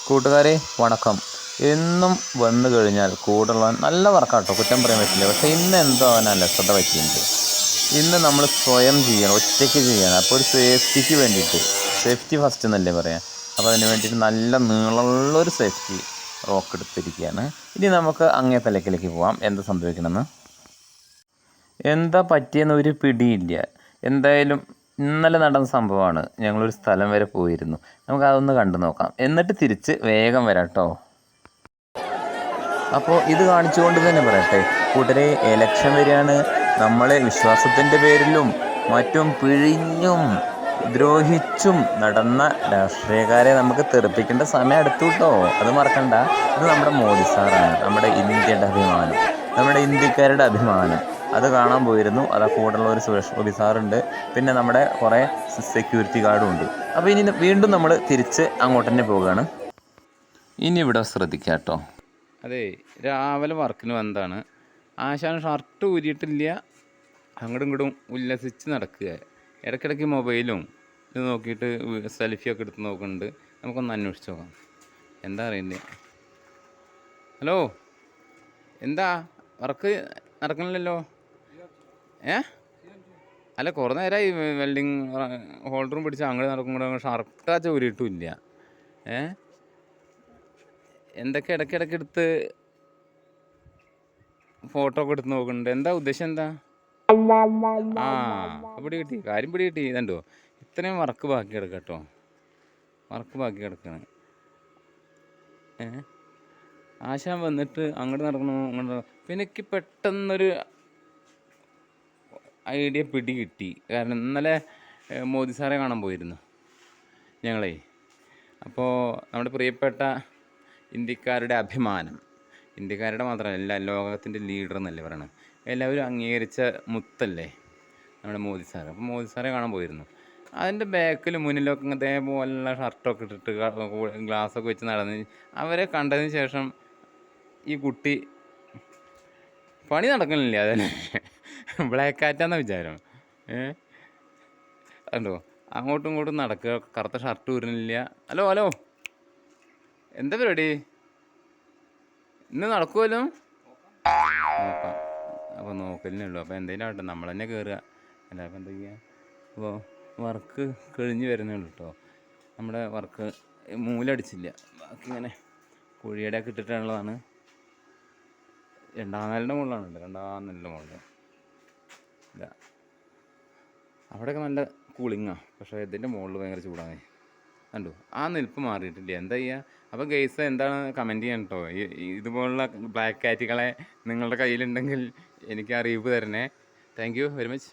കൂട്ടുകാരെ വണക്കം. എന്നും വന്നു കഴിഞ്ഞാൽ കൂടുള്ള നല്ല വർക്കാട്ടോ, കുറ്റം പറയാൻ പറ്റില്ല. പക്ഷേ ഇന്ന് എന്തോ അവൻ അലസത പറ്റിയിട്ടുണ്ട്. ഇന്ന് നമ്മൾ സ്വയം ചെയ്യണം, ഒറ്റയ്ക്ക് ചെയ്യണം. അപ്പോൾ ഒരു സേഫ്റ്റിക്ക് വേണ്ടിയിട്ട്, സേഫ്റ്റി ഫസ്റ്റ് എന്നല്ലേ പറയാം. അപ്പോൾ അതിന് വേണ്ടിയിട്ട് നല്ല നീളമുള്ളൊരു സേഫ്റ്റി റോക്ക് എടുത്തിരിക്കുകയാണ്. ഇനി നമുക്ക് അങ്ങേ തലക്കിലേക്ക് പോകാം. എന്താ സംഭവിക്കണമെന്ന്, എന്താ പറ്റിയെന്ന് ഒരു പിടിയില്ല. എന്തായാലും ഇന്നലെ നടന്ന സംഭവമാണ്. ഞങ്ങളൊരു സ്ഥലം വരെ പോയിരുന്നു. നമുക്ക് അതൊന്ന് കണ്ടു നോക്കാം, എന്നിട്ട് തിരിച്ച് വേഗം വരാം കേട്ടോ. അപ്പോൾ ഇത് കാണിച്ചുകൊണ്ട് തന്നെ പറയട്ടെ കൂട്ടരെ, എലക്ഷൻ വരികയാണ്. നമ്മളെ വിശ്വാസത്തിൻ്റെ പേരിലും മറ്റും പിഴിഞ്ഞും ദ്രോഹിച്ചും നടന്ന രാഷ്ട്രീയക്കാരെ നമുക്ക് തെറിപ്പിക്കേണ്ട സമയം അടുത്തു കേട്ടോ. അത് മറക്കണ്ട. ഇത് നമ്മുടെ മോദി സാറാണ്, നമ്മുടെ ഇന്ത്യയുടെ അഭിമാനം, നമ്മുടെ ഇന്ത്യക്കാരുടെ അഭിമാനം. അത് കാണാൻ പോയിരുന്നു. അത് കൂടെയുള്ള ഒരു സുരേഷ് ഗോപി സാറുണ്ട്, പിന്നെ നമ്മുടെ കുറേ സെക്യൂരിറ്റി ഗാർഡും ഉണ്ട്. അപ്പോൾ ഇനി വീണ്ടും നമ്മൾ തിരിച്ച് അങ്ങോട്ട് തന്നെ പോവുകയാണ്. ഇനി ഇവിടെ ശ്രദ്ധിക്കുക കേട്ടോ. അതെ, രാവിലെ വർക്കിന് വന്നതാണ്. ആശാൻ ഷർട്ട് ഊരിയിട്ടില്ല, അങ്ങോട്ടും ഇങ്ങോട്ടും ഉല്ലസിച്ച് നടക്കുക. ഇടയ്ക്കിടയ്ക്ക് മൊബൈലും ഇത് നോക്കിയിട്ട് സെൽഫിയൊക്കെ എടുത്ത് നോക്കുന്നുണ്ട്. നമുക്കൊന്ന് അന്വേഷിച്ച് നോക്കാം, എന്താ അറിയില്ല. ഹലോ, എന്താ വർക്ക് നടക്കണില്ലല്ലോ? അല്ല, കുറേ നേരമായി വെൽഡിങ് ഹോൾഡറും പിടിച്ച് അങ്ങോട്ട് നടക്കുമ്പോൾ ഷർട്ടാച്ച ഊരിയിട്ടുമില്ല. എന്തൊക്കെ ഇടയ്ക്കിടയ്ക്ക് എടുത്ത് ഫോട്ടോ ഒക്കെ എടുത്ത് നോക്കുന്നുണ്ട്. എന്താ ഉദ്ദേശം? എന്താ? പിടി കിട്ടി, കാര്യം പിടി കിട്ടി. ഇതുണ്ടോ, ഇത്രയും വർക്ക് ബാക്കി കിടക്കുക കേട്ടോ, വർക്ക് ബാക്കി കിടക്കാണ്. ആശാൻ വന്നിട്ട് അങ്ങോട്ട് നടക്കണോ അങ്ങോട്ട്. പിന്നെ എനിക്ക് പെട്ടെന്നൊരു ഐഡിയ പിടി കിട്ടി. കാരണം ഇന്നലെ മോദി സാറെ കാണാൻ പോയിരുന്നു ഞങ്ങളെ. അപ്പോൾ നമ്മുടെ പ്രിയപ്പെട്ട ഇന്ത്യക്കാരുടെ അഭിമാനം, ഇന്ത്യക്കാരുടെ മാത്രമല്ല ലോകത്തിൻ്റെ ലീഡർ എന്നല്ലേ പറയണത്, എല്ലാവരും അംഗീകരിച്ച മുത്തല്ലേ നമ്മുടെ മോദി സാറ്. അപ്പോൾ മോദി സാറെ കാണാൻ പോയിരുന്നു. അതിൻ്റെ ബാക്കിൽ മുന്നിലൊക്കെ ഇതേപോലുള്ള ഷർട്ടൊക്കെ ഇട്ടിട്ട് ഗ്ലാസ്സൊക്കെ വെച്ച് നടന്ന് അവരെ കണ്ടതിന് ശേഷം ഈ കുട്ടി പണി നടക്കണില്ല. അതന്നെ ബ്ലാക്ക് കാറ്റാന്ന വിചാരം. കണ്ടോ, അങ്ങോട്ടും ഇങ്ങോട്ടും നടക്കുക, കറുത്ത ഷർട്ട് ഊരുന്നില്ല. ഹലോ ഹലോ, എന്താ പരിപാടി? ഇന്ന് നടക്കുമല്ലോ? നോക്കാം. അപ്പോൾ നോക്കലിനേ ഉള്ളൂ. അപ്പോൾ എന്തെങ്കിലും ആവട്ടെ, നമ്മൾ തന്നെ കയറുക. അല്ല അപ്പോൾ എന്താ ചെയ്യുക? അപ്പോൾ വർക്ക് കഴിഞ്ഞ് വരുന്നേ ഉള്ളൂ കേട്ടോ. നമ്മുടെ വർക്ക് മൂലടിച്ചില്ല, ബാക്കി ഇങ്ങനെ കുഴിയുടെ ഒക്കെ ഇട്ടിട്ടുള്ളതാണ്. രണ്ടാം നിലയുടെ മുകളിലാണ്, രണ്ടാം നിലയുടെ മുകളിൽ. ഇല്ല, അവിടെയൊക്കെ നല്ല കൂളിങ്ങാണ്, പക്ഷേ ഇതിൻ്റെ മുകളിൽ ഭയങ്കര ചൂടാണ്. കണ്ടു, ആ നിൽപ്പ് മാറിയിട്ടില്ല. എന്താ ചെയ്യുക? അപ്പോൾ ഗെയ്സ് എന്താണ് കമൻറ്റ് ചെയ്യാൻ കേട്ടോ. ഇതുപോലുള്ള ബ്ലാക്ക് കാറ്റുകളെ നിങ്ങളുടെ കയ്യിലുണ്ടെങ്കിൽ എനിക്ക് അറിയിപ്പ് തരണേ. Thank you very much.